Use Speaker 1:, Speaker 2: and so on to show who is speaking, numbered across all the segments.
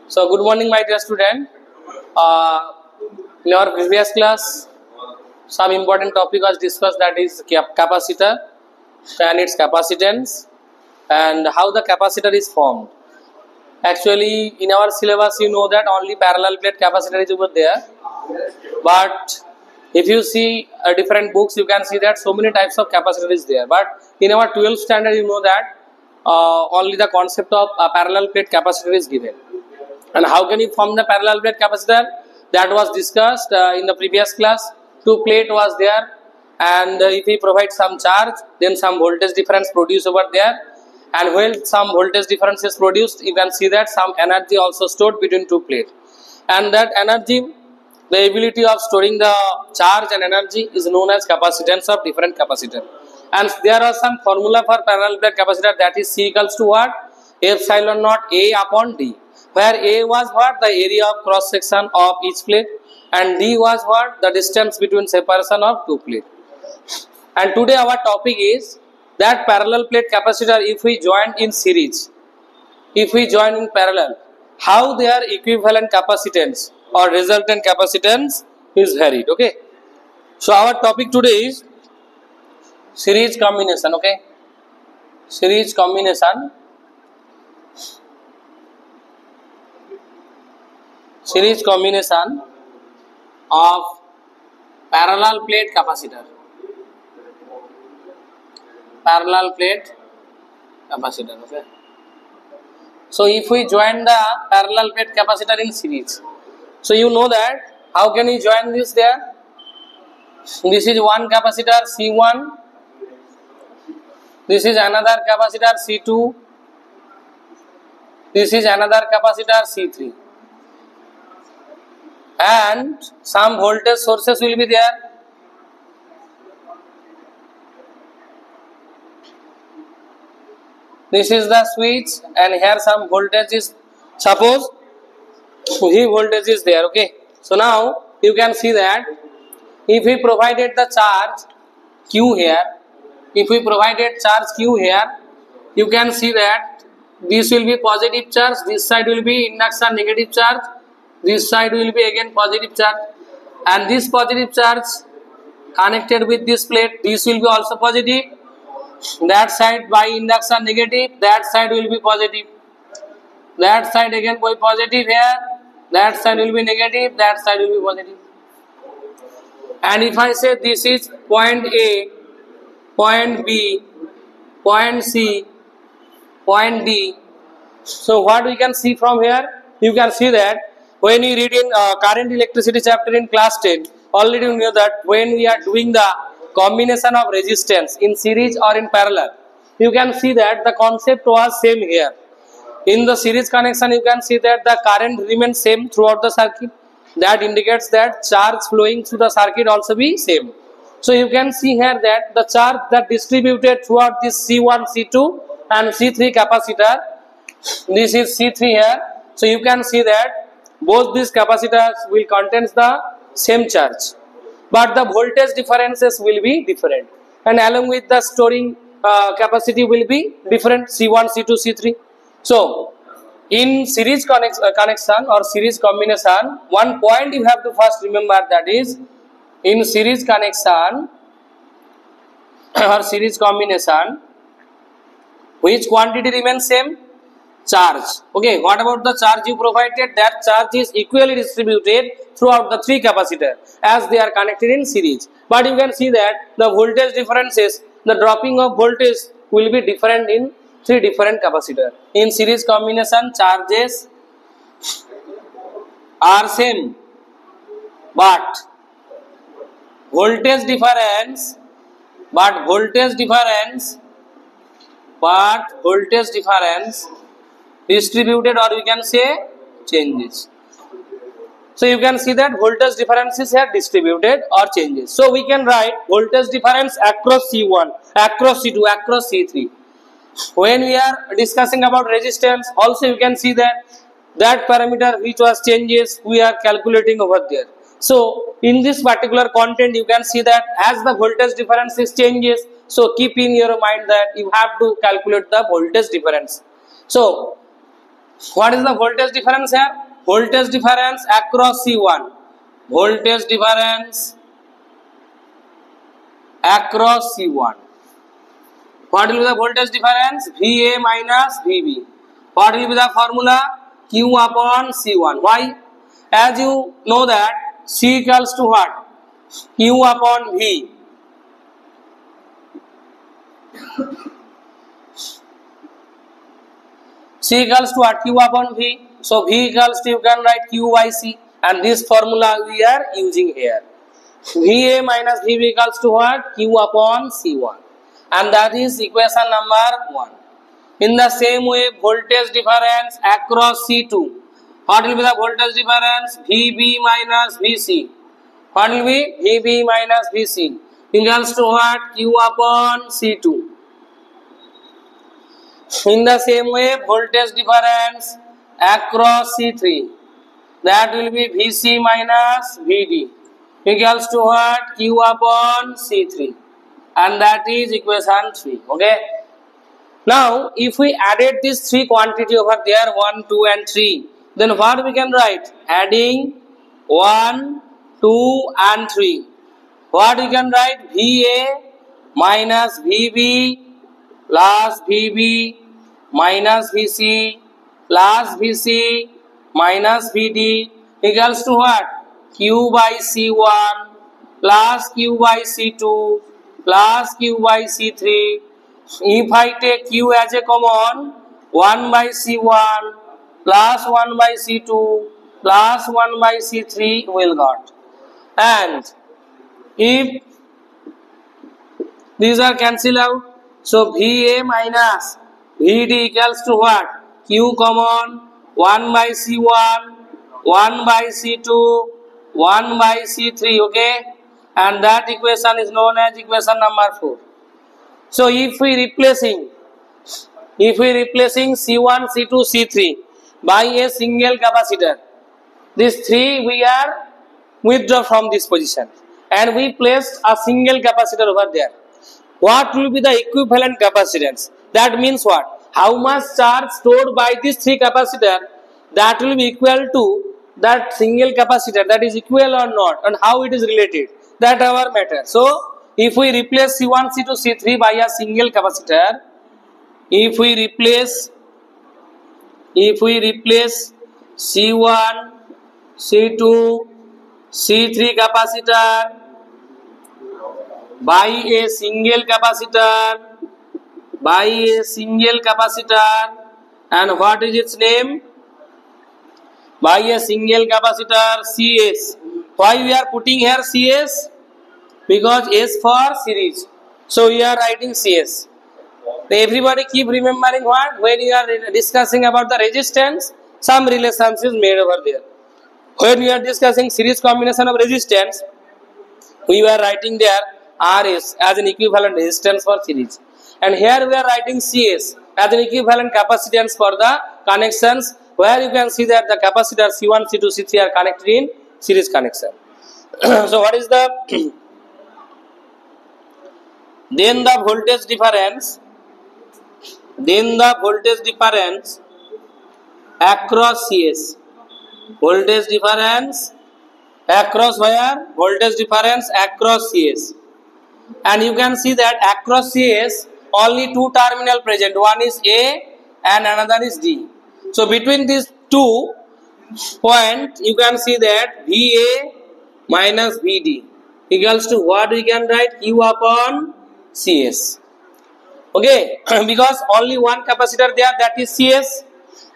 Speaker 1: So good morning, my dear student. In our previous class, some important topic was discussed, that is capacitor and its capacitance and how the capacitor is formed. Actually, in our syllabus, you know that only parallel plate capacitor is over there. But if you see different books, you can see that so many types of capacitor is there. But in our 12th standard, you know that only the concept of a parallel plate capacitor is given. And how can you form the parallel plate capacitor? That was discussed in the previous class. Two plate was there, and if we provide some charge, then some voltage difference produced over there. And when some voltage difference is produced, you can see that some energy also stored between two plates. And that energy, the ability of storing the charge and energy, is known as capacitance of different capacitor. And there are some formula for parallel plate capacitor, that is C equals to what? Epsilon naught A upon D, where A was what? The area of cross section of each plate, and D was what? The distance between separation of two plates. And today our topic is that parallel plate capacitor, if we join in series, if we join in parallel, how their equivalent capacitance or resultant capacitance is varied. Okay, so our topic today is series combination. Okay, series combination. Series combination of parallel plate capacitor. Parallel plate capacitor. Okay. So if we join the parallel plate capacitor in series, so you know that how can we join this there? This is one capacitor C1. This is another capacitor C2. This is another capacitor C3. And some voltage sources will be there. This is the switch, and here some voltage is, suppose V voltage is there. Okay, so now you can see that if we provided the charge Q here, if we provided charge Q here, you can see that this will be positive charge, this side will be induction negative charge, this side will be again positive charge, and this positive charge connected with this plate, this will be also positive. That side by induction negative, that side will be positive. That side again will be positive here, that side will be negative, that side will be positive. And if I say this is point A, point B, point C, point D, so what we can see from here? You can see that when you read in current electricity chapter in class 10, already you know that when we are doing the combination of resistance in series or in parallel, you can see that the concept was same here. In the series connection, you can see that the current remains same throughout the circuit. That indicates that charge flowing through the circuit also be same. So you can see here that the charge that distributed throughout this C1, C2 and C3 capacitor, this is C3 here. So you can see that both these capacitors will contain the same charge, but the voltage differences will be different, and along with the storing capacity will be different, C1, C2, C3. So in series connection or series combination, one point you have to first remember, that is in series connection or series combination, which quantity remains same? Charge. Okay, what about the charge you provided? That charge is equally distributed throughout the three capacitors as they are connected in series. But you can see that the voltage differences, the dropping of voltage will be different in three different capacitors. In series combination, charges are same, but voltage difference distributed, or we can say changes. So you can see that voltage differences are distributed or changes. So we can write voltage difference across C1, across C2, across C3. When we are discussing about resistance, also you can see that parameter which was changes, we are calculating over there. So in this particular content, you can see that as the voltage difference is changes, so keep in your mind that you have to calculate the voltage difference. So What is the voltage difference here? Voltage difference across C1. Voltage difference across C1. What will be the voltage difference? VA minus VB. What will be the formula? Q upon C1. Why? As you know that C equals to what? Q upon V. C equals to what? Q upon V. So V equals to, you can write Q by C, and this formula we are using here. VA minus VB equals to what? Q upon C1, and that is equation number 1. In the same way, voltage difference across C2. What will be the voltage difference? VB minus VC. What will be? VB minus VC equals to what? Q upon C2. In the same way, voltage difference across C3. That will be VC minus VD equals to what? Q upon C3. And that is equation 3. Okay. Now, if we added these three quantity over there, 1, 2 and 3, then what we can write? Adding 1, 2 and 3. What we can write? VA minus VB plus VB minus VC plus VC minus VD equals to what? Q by C1 plus Q by C2 plus Q by C3. If I take Q as a common, 1 by C1 plus 1 by C2 plus 1 by C3 will got. And if these are cancelled out, so VA minus VD equals to what? Q common, 1 by C1, 1 by C2, 1 by C3, okay? And that equation is known as equation number 4. So if we replacing C1, C2, C3 by a single capacitor, these three we are withdraw from this position and we placed a single capacitor over there. What will be the equivalent capacitance? That means what? How much charge stored by these three capacitor that will be equal to that single capacitor, that is equal or not, and how it is related, that our matter. So if we replace C1, C2, C3 by a single capacitor, if we replace C1, C2, C3 capacitor by a single capacitor, and what is its name? By a single capacitor CS. Why we are putting here CS? Because S for series. So we are writing CS. Everybody keep remembering what? When you are discussing about the resistance, some relations is made over there. When we are discussing series combination of resistance, we were writing there RS as an equivalent resistance for series. And here we are writing CS as an equivalent capacitance for the connections, where you can see that the capacitor C1, C2, C3 are connected in series connection. So what is the then the voltage difference across CS. Voltage difference across where? Voltage difference across CS. And you can see that across CS only two terminal present. One is A and another is D. So between these two points, you can see that VA minus VD equals to what we can write? Q upon CS. Okay, because only one capacitor there, that is CS,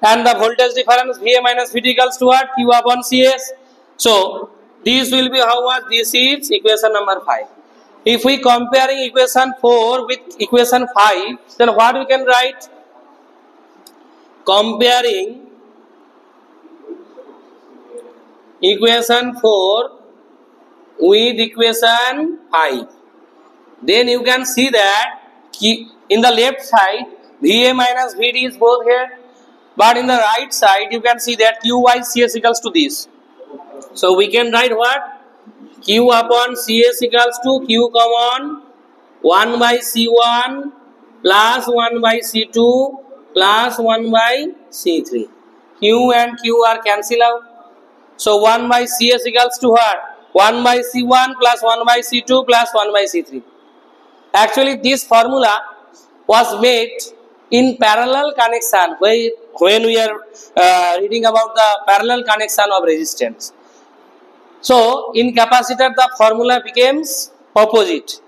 Speaker 1: and the voltage difference VA minus VD equals to what? Q upon CS. So this will be how much? This is equation number 5. If we comparing equation 4 with equation 5, then what we can write? Comparing equation 4 with equation 5, then you can see that in the left side VA minus VD is both here, but in the right side you can see that Q by CS equals to this. So we can write what? Q upon CS equals to Q common 1 by C1 plus 1 by C2 plus 1 by C3. Q and Q are cancel out. So 1 by Cs equals to what? 1 by C1 plus 1 by C2 plus 1 by C3. Actually, this formula was made in parallel connection when we are reading about the parallel connection of resistance. So in capacitor the formula becomes opposite,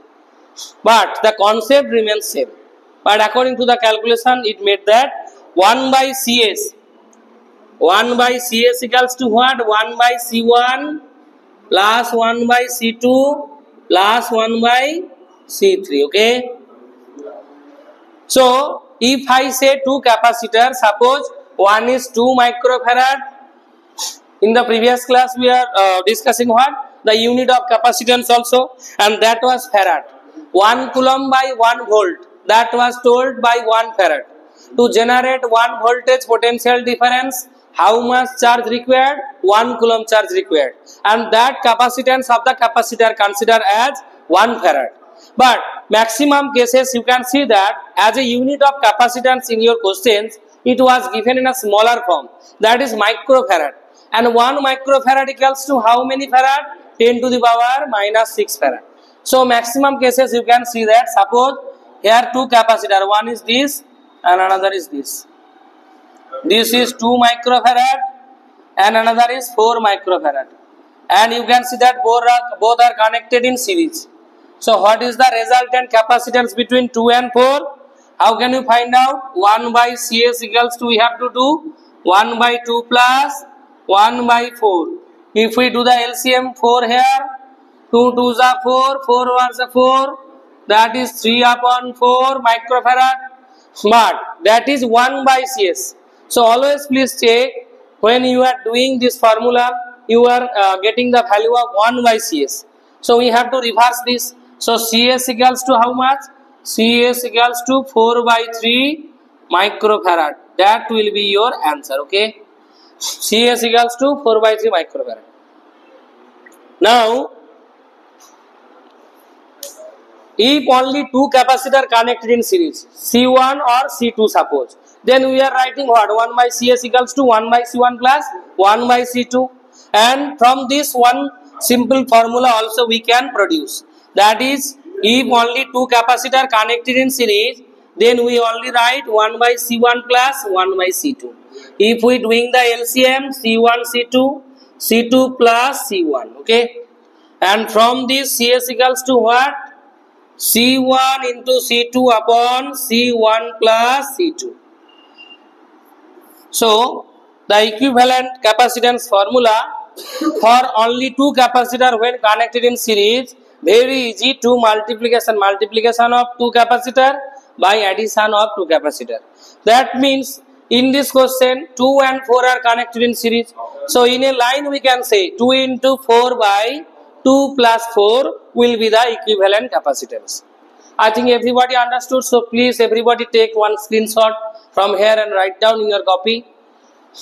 Speaker 1: but the concept remains same. But according to the calculation, it made that 1 by Cs equals to what? 1 by C1 plus 1 by C2 plus 1 by C3. Okay. So if I say two capacitors, suppose one is 2 microfarad. In the previous class we are discussing what? The unit of capacitance also, and that was farad. 1 coulomb by 1 volt, that was told by 1 farad. To generate 1 voltage potential difference, how much charge required? 1 coulomb charge required, and that capacitance of the capacitor considered as 1 farad. But maximum cases you can see that as a unit of capacitance in your questions, it was given in a smaller form, that is microfarad. And 1 microfarad equals to how many farad? 10 to the power minus 6 farad. So maximum cases you can see that, suppose here two capacitor, one is this and another is this. This is 2 microfarad and another is 4 microfarad. And you can see that both are connected in series. So what is the resultant capacitance between 2 and 4? How can you find out? 1 by Cs equals to, we have to do 1 by 2 plus 1 by 4. If we do the LCM, 4 here, 2 2s are 4, 4 1s are 4, that is 3 upon 4 microfarad. But that is 1 by Cs. So always please check, when you are doing this formula, you are getting the value of 1 by Cs. So we have to reverse this. So Cs equals to how much? Cs equals to 4 by 3 microfarad. That will be your answer. Okay. Cs equals to 4 by 3 microfarad. Now, if only two capacitors connected in series, C1 or C2 suppose, then we are writing what? 1 by Cs equals to 1 by C1 plus 1 by C2. And from this one simple formula also we can produce. That is, if only two capacitors connected in series, then we only write 1 by C1 plus 1 by C2. If we doing the LCM, C1, C2, C2 plus C1, okay. And from this Cs equals to what? C1 into C2 upon C1 plus C2. So, the equivalent capacitance formula for only two capacitors when connected in series, very easy, 2 multiplication of 2 capacitor by addition of 2 capacitor. That means in this question 2 and 4 are connected in series. So in a line we can say 2 into 4 by 2 plus 4 will be the equivalent capacitance. I think everybody understood. So please everybody take one screenshot from here and write down in your copy.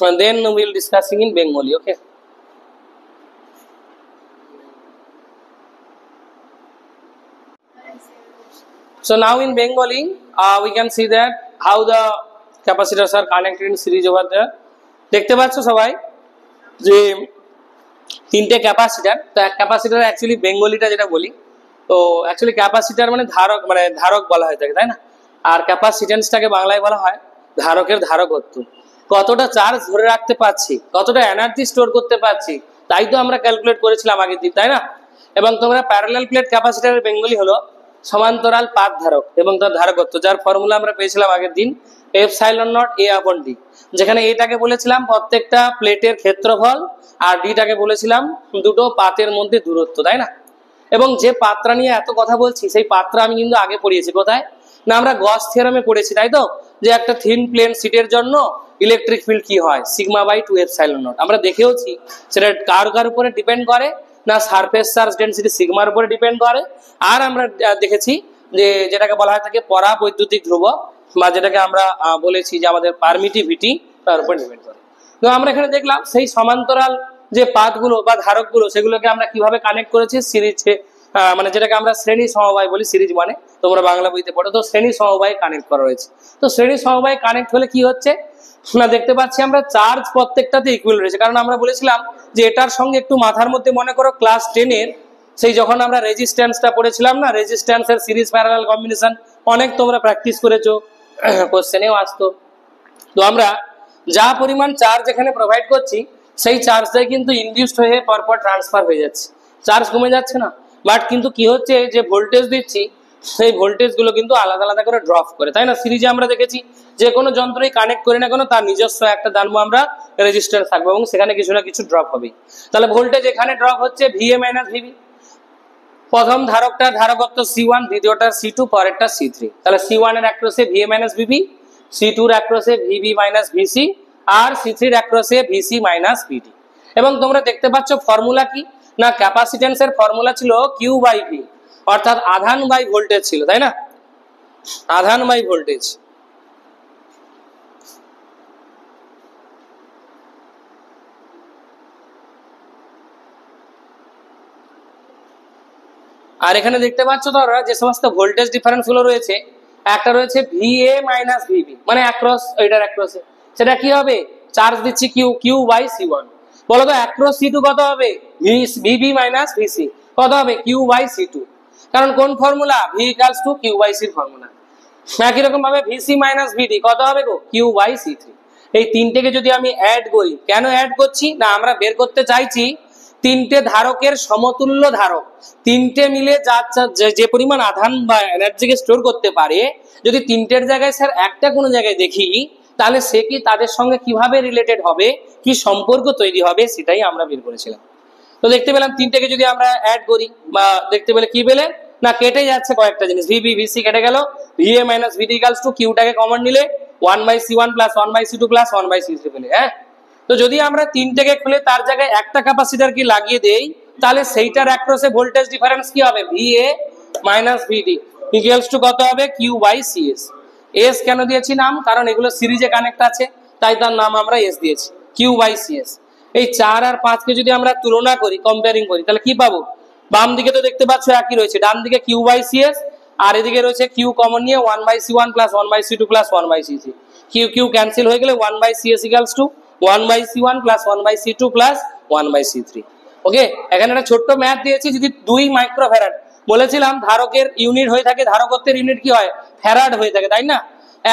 Speaker 1: And then we will discussing in Bengali. Okay. So now in Bengali, we can see that how the capacitors are connected in series over there. দেখতে পাচ্ছ সবাই যে তিনটে capacitor, তো capacitor actually বেঙ্গলিটা যেটা বলি, তো actually capacitor মানে ধারক বলা হয় থাকে, তাই না? আর ক্যাপাসিটেন্সটাকে বাংলায় বলা হয় ধারকের ধারকত্ব। কতটা চার্জ ধরে রাখতে পারছি, কতটা এনার্জি স্টোর করতে পারছি, তাই তো আমরা ক্যালকুলেট করেছিলাম আগের দিন, তাই না? এবং তোমরা প্যারালাল প্লেট ক্যাপাসিটরের বেঙ্গলি হলো সমান্তরাল পাত ধারক এবং তার ধারকত্ব, যার ফর্মুলা আমরা পেয়েছিলাম আগের দিন এপসাইলন নট এ আপন ডি, যেখানে এটাকে বলেছিলাম প্রত্যেকটা প্লেটের ক্ষেত্রফল আর ডিটাকে বলেছিলাম দুটো পাতের মধ্যে দূরত্ব, তাই না? এবং যে পাত্রা নিয়ে এত কথা বলছি সেই পাত্রা আমি কিন্তু আগে পড়িয়েছি, কোথায় না আমরা গস থিওরামে পড়েছি, তাই তো? যে একটা থিন প্লেন শীটের জন্য ইলেকট্রিক ফিল্ড কি হয়, সিগমা বাই 2 এপসাইলন নট। আমরা দেখেওছি সেটা কার উপরে ডিপেন্ড করে না সারফেস চার্জ ডেনসিটি সিগমার উপরে ডিপেন্ড করে। আর আমরা দেখেছি যে যেটাকে বলা হয় থাকে পরাবৈদ্যুতিক ধ্রুবক, বা যেটাকে আমরা বলেছি যে আমাদের পারমিটিভিটি, তার উপর ডিপেন্ড করে। তো আমরা এখানে দেখলাম সেই সমান্তরাল যে পাতগুলো বা ধারকগুলো সেগুলোকে আমরা কিভাবে কানেক্ট করেছি সিরিজে, মানে যেটাকে আমরা শ্রেণী সমবায় বলি, সিরিজ মানে তোমরা বাংলা বইতে পড়ো, তো শ্রেণী সমবায় কানেক্ট করা রয়েছে। তো শ্রেণী সমবায় কানেক্ট হলে কি হচ্ছে না দেখতে পাচ্ছি আমরা চার্জ প্রত্যেকটাতে ইকুয়াল রয়েছে, কারণ আমরা বলেছিলাম যে এটার সঙ্গে একটু মাথার মধ্যে মনে করো ক্লাস 10 এর সেই যখন আমরা রেজিস্ট্যান্সটা পড়েছিলাম না, রেজিস্ট্যান্সের সিরিজ প্যারালাল কম্বিনেশন অনেক তোমরা প্র্যাকটিস করেছো, কোশ্চেনেও আসতো। তো আমরা যা পরিমাণ চার্জ এখানে প্রোভাইড করছি সেই চার্জটাই কিন্তু ইনডিউসড হয়ে পরপর ট্রান্সফার হয়ে যাচ্ছে, চার্জ কমে যাচ্ছে না। বাট কিন্তু কি হচ্ছে, যে ভোল্টেজ দিচ্ছি সেই ভোল্টেজ গুলো কিন্তু আলাদা আলাদা করে ড্রপ করে, তাই না? সিরিজে আমরা দেখেছি যে কোনো যন্ত্রই কানেক্ট করি না কেন তার নিজস্ব একটা জানবো আমরা রেজিস্ট্যান্স থাকবে এবং সেখানে কিছু না কিছু ড্রপ হবে। তাহলে ভোল্টেজ এখানে ড্রপ হচ্ছে VA মাইনাস VB। প্রথম ধারকটার ধারকত্ব C1, দ্বিতীয়টার C2, পরেরটা C3। তাহলে C1 এর অ্যাক্রসে VA মাইনাস VB, C2 এর অ্যাক্রসে VB মাইনাস VC, আর C3 এর অ্যাক্রসে VC মাইনাস VD। এবং তোমরা দেখতে পাচ্ছ ফর্মুলা কি না, ক্যাপাসিট্যান্সের ফর্মুলা ছিল Q বাই V, অর্থাৎ আধান বাই ভোল্টেজ ছিল, তাই না? আধান বাই ভোল্টেজ। আর এখানে দেখতে পাচ্ছ তোমরা যে সমস্ত ভোল্টেজ ডিফারেন্স গুলো রয়েছে, একটা রয়েছে VA মাইনাস VB, মানে অ্যাক্রস এটার অ্যাক্রসে, সেটা কি হবে? চার্জ দিচ্ছি Q বাই C1। বলো তো অ্যাক্রস C2 কত হবে? VB minus VC। কত হবে? Q by C2। কারণ কোন formula? V equals to Q by C formula. একই রকম ভাবে VC মাইনাস VD কত হবে গো? Q by C3। এই তিনটেকে যদি আমি অ্যাড করি, কেন অ্যাড করছি না, আমরা বের করতে চাইছি তিনটে ধারকের সমতুল্য ধারক, তিনটে মিলে যে পরিমাণ আধান বা এনার্জিকে স্টোর করতে পারে, যদি তিনটের জায়গায় স্যার একটা কোনো জায়গায় দেখি তাহলে সে কি তাদের সঙ্গে কিভাবে রিলেটেড হবে, কি সম্পর্ক তৈরি হবে, সেটাই আমরা বের করেছিলাম। তো দেখতে পেলাম তিনটেকে যদি আমরা অ্যাড করি বা দেখতে পেলে কি পেলে না, কেটে যাচ্ছে কয়েকটা জিনিস, VB VC কেটে গেল, VA minus VD equals to কিউটাকে কমন নিলে 1/C1 plus 1/C2 plus 1/C3 পেলে। হ্যাঁ, তো যদি আমরা তিনটেকে খুলে তার জায়গায় একটা ক্যাপাসিটর কি লাগিয়ে দেই, তাহলে সেইটার অ্যাক্রসে ভোল্টেজ ডিফারেন্স কি হবে? VA minus VD equals two কত হবে? Q by CS। S কেন দিয়েছি নাম? কারণ এগুলো সিরিজে কানেক্ট আছে, তাই তার নাম আমরা S দিয়েছি, Q বাই CS। এই 4 আর 5 কে যদি আমরা তুলনা করি, কম্পেয়ারিং করি, তাহলে কি পাবো? বাম দিকে তো দেখতে পাচ্ছ একই রয়েছে, ডান দিকে Q বাই CS, আর এদিকে রয়েছে Q কমন নিয়ে 1/C1 plus 1/C2 plus 1/C3। Q cancel হয়ে গেলে 1/CS equals to 1/C1 plus 1/C2 plus 1/C3। ওকে, এখানে একটা ছোট্ট ম্যাথ দিয়েছি, যদি 2 মাইক্রোফ্যারাড বলেছিলাম ধারকের ইউনিট হয়ে থাকে, ধারকত্বের ইউনিট কি হয়? ফ্যারাড হয়ে থাকে, তাই না?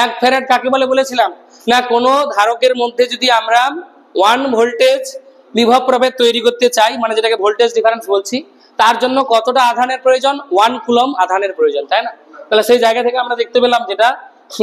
Speaker 1: 1 ফ্যারাড কাকে বলে বলেছিলাম না, কোনো ধারকের মধ্যে যদি আমরা 1 ভোল্টেজ বিভব প্রভেদ তৈরি করতে চাই, মানে যেটাকে ভোল্টেজ ডিফারেন্স বলছি, তার জন্য কতটা আধানের প্রয়োজন? 1 কুলম আধানের প্রয়োজন, তাই না? তাহলে সেই জায়গা থেকে আমরা দেখতে পেলাম যেটা,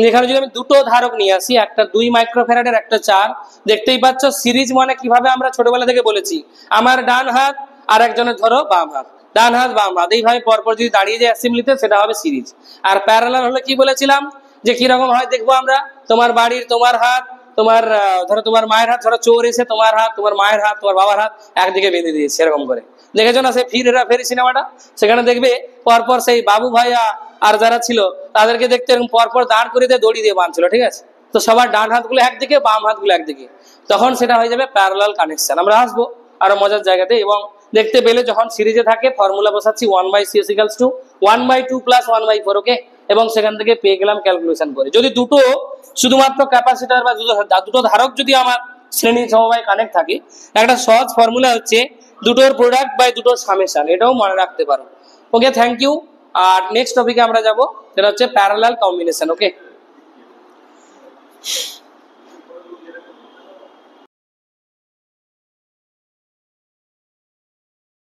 Speaker 1: এখানে যদি আমি দুটো ধারক নিয়ে আসি, একটা 2 মাইক্রোফ্যারাডের, একটা 4, দেখতেই পাচ্ছ সিরিজ মানে কিভাবে আমরা ছোটবেলা থেকে বলেছি, আমার ডান হাত আর একজনের ধরো বাম হাত, ডান হাত বাম হাত, এইভাবে পরপর যদি দাঁড়িয়ে যায় অ্যাসেম্বলিতে, সেটা হবে সিরিজ। আর প্যারালাল হলে কি বলেছিলাম যে কিরকম হয় দেখবো আমরা, তোমার বাড়ির তোমার হাত, তোমার ধরো তোমার মায়ের হাত, ধরো চোর এসে তোমার হাত, তোমার মায়ের হাত, তোমার বাবার হাত একদিকে বেঁধে দিয়েছে, এরকম করে দেখেছো না সেই ফির হেরা ফেরি সিনেমাটা? সেখানে দেখবে পরপর সেই বাবু ভাইয়া আর যারা ছিল তাদেরকে দেখতে এরকম পরপর দাঁড় করে দিয়ে দড়ি দিয়ে বাঁধছিল, ঠিক আছে? তো সবার ডান হাতগুলো একদিকে, বাম হাতগুলো একদিকে, তখন সেটা হয়ে যাবে প্যারালাল কানেকশন। আমরা আসবো আরো মজার জায়গাতে। এবং দেখতে পেলে যখন সিরিজে থাকে ফর্মুলা বসাচ্ছি 1/CS ইকুয়ালস টু 1/2 প্লাস 1/4। ওকে, এবং সেখান থেকে পেয়ে গেলাম ক্যালকুলেশন করে। যদি দুটো শুধুমাত্র ক্যাপাসিটর বা দুটো ধারক যদি আমার শ্রেণী সমবায় কানেক্ট থাকে, একটা সহজ ফর্মুলা হচ্ছে দুটোর প্রোডাক্ট বাই দুটোর সামেশন, এটাও মনে রাখতে পারো। ওকে, থ্যাংক ইউ। আর নেক্সট টপিকে আমরা যাব, যেটা হচ্ছে প্যারালাল কম্বিনেশন। ওকে।